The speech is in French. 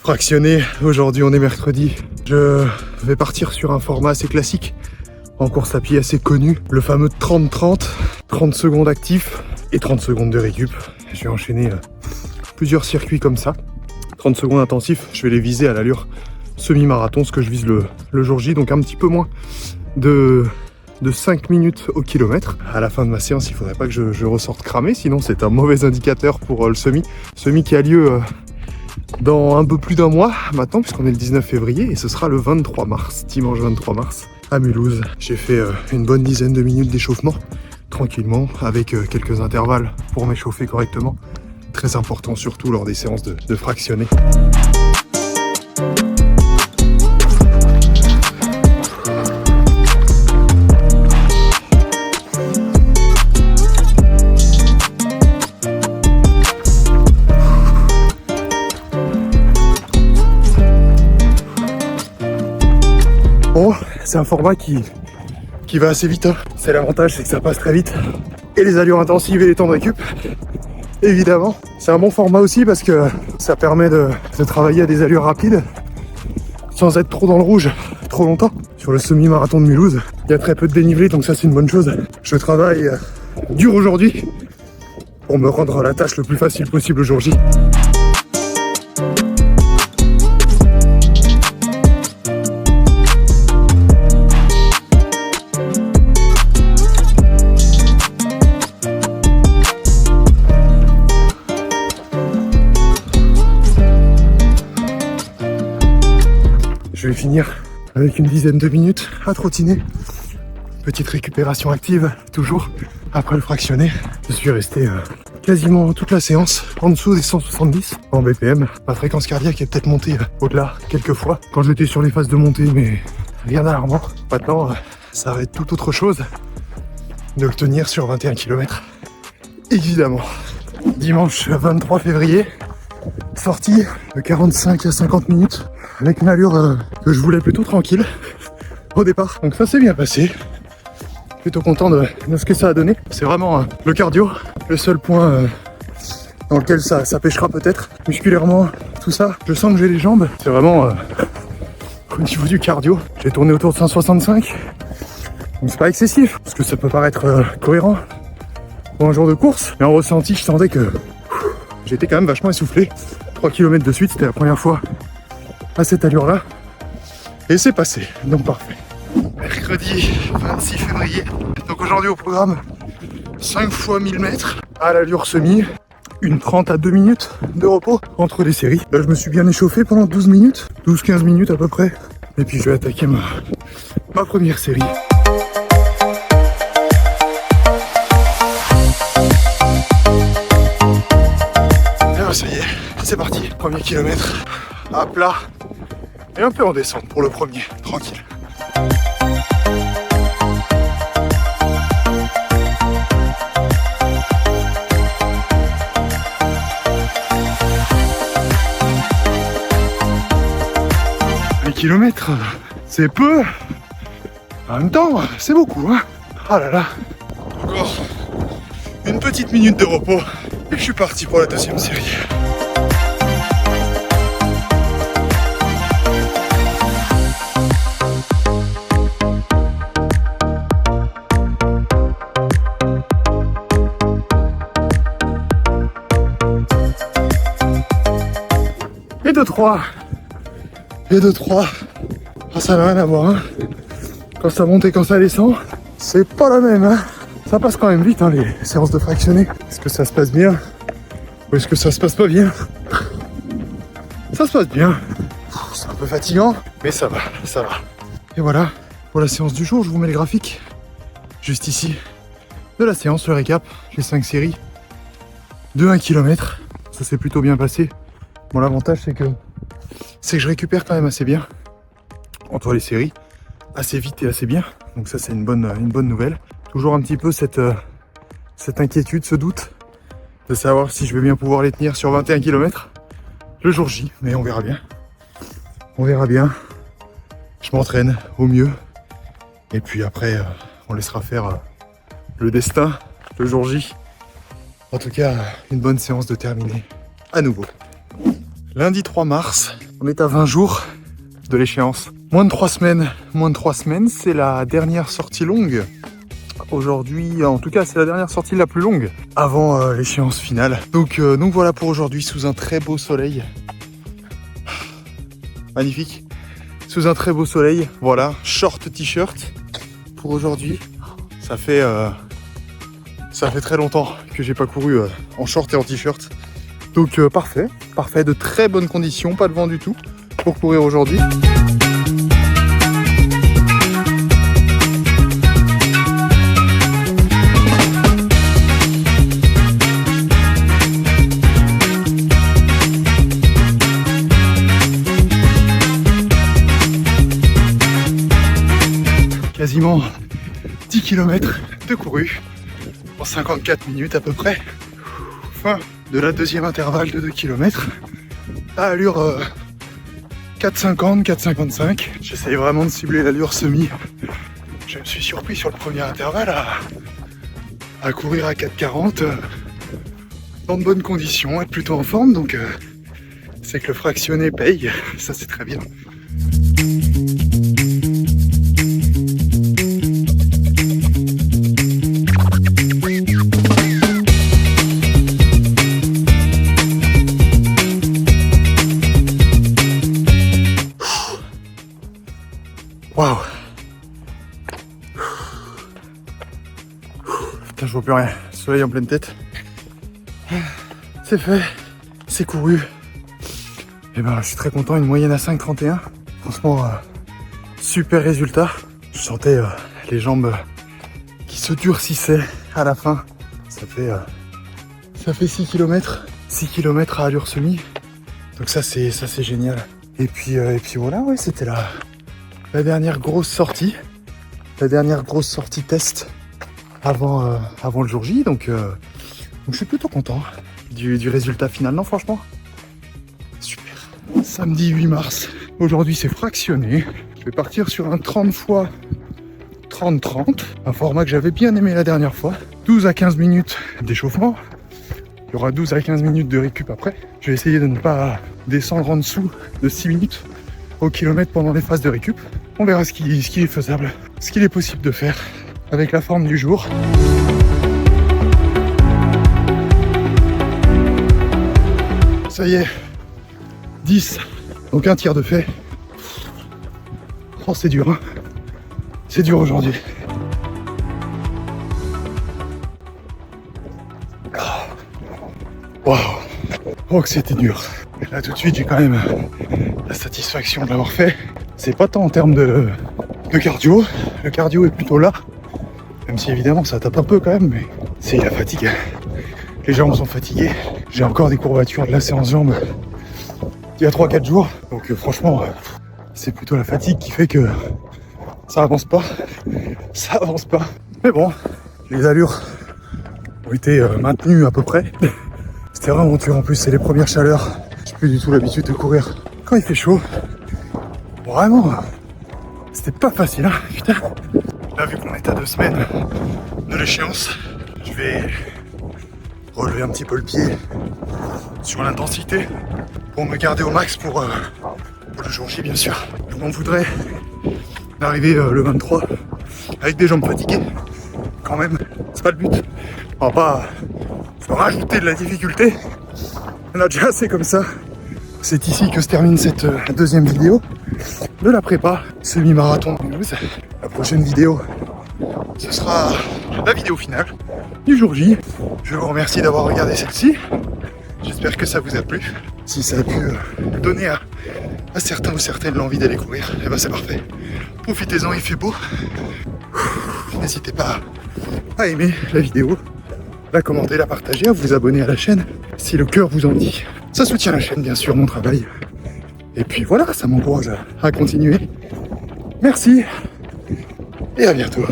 fractionné. Aujourd'hui on est mercredi. Je vais partir sur un format assez classique, en course à pied assez connu, le fameux 30-30, 30 secondes actifs et 30 secondes de récup. Je vais enchaîner plusieurs circuits comme ça. 30 secondes intensifs, je vais les viser à l'allure semi-marathon, ce que je vise le jour J, donc un petit peu moins de 5 minutes au kilomètre. À la fin de ma séance, il ne faudrait pas que je ressorte cramé, sinon c'est un mauvais indicateur pour le semi. Semi qui a lieu dans un peu plus d'un mois maintenant, puisqu'on est le 19 février, et ce sera le 23 mars, dimanche 23 mars, à Mulhouse. J'ai fait une bonne dizaine de minutes d'échauffement, tranquillement, avec quelques intervalles pour m'échauffer correctement. Très important, surtout lors des séances de fractionner. Bon, c'est un format qui va assez vite, hein. C'est l'avantage, c'est que ça passe très vite. Et les allures intensives et les temps de récup, évidemment. C'est un bon format aussi parce que ça permet de travailler à des allures rapides sans être trop dans le rouge trop longtemps. Sur le semi-marathon de Mulhouse, il y a très peu de dénivelé, donc ça c'est une bonne chose. Je travaille dur aujourd'hui pour me rendre la tâche le plus facile possible le jour J. Je vais finir avec une dizaine de minutes à trottiner. Petite récupération active, toujours, après le fractionné. Je suis resté quasiment toute la séance en dessous des 170 en BPM. Ma fréquence cardiaque est peut-être montée au-delà quelques fois quand j'étais sur les phases de montée, mais rien d'alarmant. Maintenant, ça va être tout autre chose de le tenir sur 21 km. Évidemment. Dimanche 23 février, sortie de 45 à 50 minutes avec une allure que je voulais plutôt tranquille au départ. Donc ça s'est bien passé. Plutôt content de ce que ça a donné. C'est vraiment le cardio, le seul point dans lequel ça pêchera peut-être. Musculairement, tout ça, je sens que j'ai les jambes. C'est vraiment au niveau du cardio. J'ai tourné autour de 165. Donc c'est pas excessif, parce que ça peut paraître cohérent pour un jour de course. Mais en ressenti, je sentais que j'étais quand même vachement essoufflé. 3 km de suite, c'était la première fois à cette allure-là. Et c'est passé, donc parfait. Mercredi 26 février. Donc aujourd'hui au programme, 5 fois 1000 mètres à l'allure semi. Une 30 à 2 minutes de repos entre les séries. Là, je me suis bien échauffé pendant 12 minutes, 12-15 minutes à peu près. Et puis je vais attaquer ma première série. Ça y est, c'est parti, premier kilomètre à plat et un peu en descente pour le premier, tranquille. Les kilomètres, c'est peu, en même temps, c'est beaucoup, hein. Ah là là, encore une petite minute de repos. Et je suis parti pour la deuxième série. Et de 3. Et de 3. Ah, ça n'a rien à voir, hein. Quand ça monte et quand ça descend, c'est pas la même, hein. Ça passe quand même vite, hein, les séances de fractionné. Est-ce que ça se passe bien ou est-ce que ça se passe pas bien? Ça se passe bien. C'est un peu fatigant, mais ça va, ça va. Et voilà, pour la séance du jour, je vous mets le graphique juste ici de la séance, le récap. J'ai 5 séries de 1 km. Ça s'est plutôt bien passé. Bon, l'avantage, c'est que je récupère quand même assez bien entre les séries, assez vite et assez bien. Donc ça, c'est une bonne nouvelle. Toujours un petit peu cette inquiétude, ce doute de savoir si je vais bien pouvoir les tenir sur 21 km le jour J, mais on verra bien. On verra bien. Je m'entraîne au mieux. Et puis après, on laissera faire le destin le jour J. En tout cas, une bonne séance de terminer à nouveau. Lundi 3 mars, On est à 20 jours de l'échéance. Moins de 3 semaines, c'est la dernière sortie longue. Aujourd'hui, en tout cas, c'est la dernière sortie la plus longue avant l'échéance finale. Donc voilà pour aujourd'hui, sous un très beau soleil. Magnifique. Sous un très beau soleil, voilà, short t-shirt pour aujourd'hui. Ça fait très longtemps que j'ai pas couru en short et en t-shirt. Donc parfait, de très bonnes conditions, pas de vent du tout pour courir aujourd'hui. Quasiment 10 km de couru en 54 minutes à peu près. Fin de la deuxième intervalle de 2 km à allure 4,50, 4,55. J'essaye vraiment de cibler l'allure semi. Je me suis surpris sur le premier intervalle à courir à 4,40 dans de bonnes conditions, être plutôt en forme, donc c'est que le fractionné paye, ça c'est très bien. Waouh! Putain, je vois plus rien. Soleil en pleine tête. C'est fait. C'est couru. Et ben, je suis très content. Une moyenne à 5,31. Franchement, super résultat. Je sentais les jambes qui se durcissaient à la fin. Ça fait 6 km. 6 km à allure semi. Donc ça, c'est génial. Et puis voilà, ouais, c'était la dernière grosse sortie test avant le jour J, donc je suis plutôt content du résultat final. Non, franchement, super. Samedi 8 mars, aujourd'hui c'est fractionné. Je vais partir sur un 30 x 30-30, un format que j'avais bien aimé la dernière fois. 12 à 15 minutes d'échauffement, il y aura 12 à 15 minutes de récup après. Je vais essayer de ne pas descendre en dessous de 6 minutes au kilomètre pendant les phases de récup. On verra ce qui est faisable, ce qu'il est possible de faire avec la forme du jour. Ça y est, 10, donc un tiers de fait. Oh, c'est dur, hein. C'est dur aujourd'hui. Waouh. Oh, que c'était dur. Et là, tout de suite, j'ai quand même la satisfaction de l'avoir fait. C'est pas tant en termes de cardio. Le cardio est plutôt là. Même si évidemment ça tape un peu quand même, mais c'est la fatigue. Les jambes sont fatiguées. J'ai encore des courbatures de la séance jambes il y a 3-4 jours. Donc franchement, c'est plutôt la fatigue qui fait que ça avance pas. Ça avance pas. Mais bon, les allures ont été maintenues à peu près. C'était vraiment dur en plus, c'est les premières chaleurs. J'ai plus du tout l'habitude de courir quand il fait chaud. Vraiment, c'était pas facile, hein, putain. Là, vu qu'on est à 2 semaines de l'échéance, je vais relever un petit peu le pied sur l'intensité pour me garder au max pour le jour J, bien sûr. Je m'en voudrais d'arriver le 23 avec des jambes fatiguées. Quand même, c'est pas le but. On va pas rajouter de la difficulté. On a déjà assez comme ça. C'est ici que se termine cette deuxième vidéo de la prépa semi-marathon de Mulhouse. La prochaine vidéo, ce sera la vidéo finale du jour J. Je vous remercie d'avoir regardé celle-ci. J'espère que ça vous a plu. Si ça a pu donner à certains ou certaines l'envie d'aller courir, et ben c'est parfait. Profitez-en, il fait beau. N'hésitez pas à aimer la vidéo, la commenter, la partager, à vous abonner à la chaîne si le cœur vous en dit. Ça soutient la chaîne, bien sûr, mon travail. Et puis voilà, ça m'encourage à continuer. Merci et à bientôt.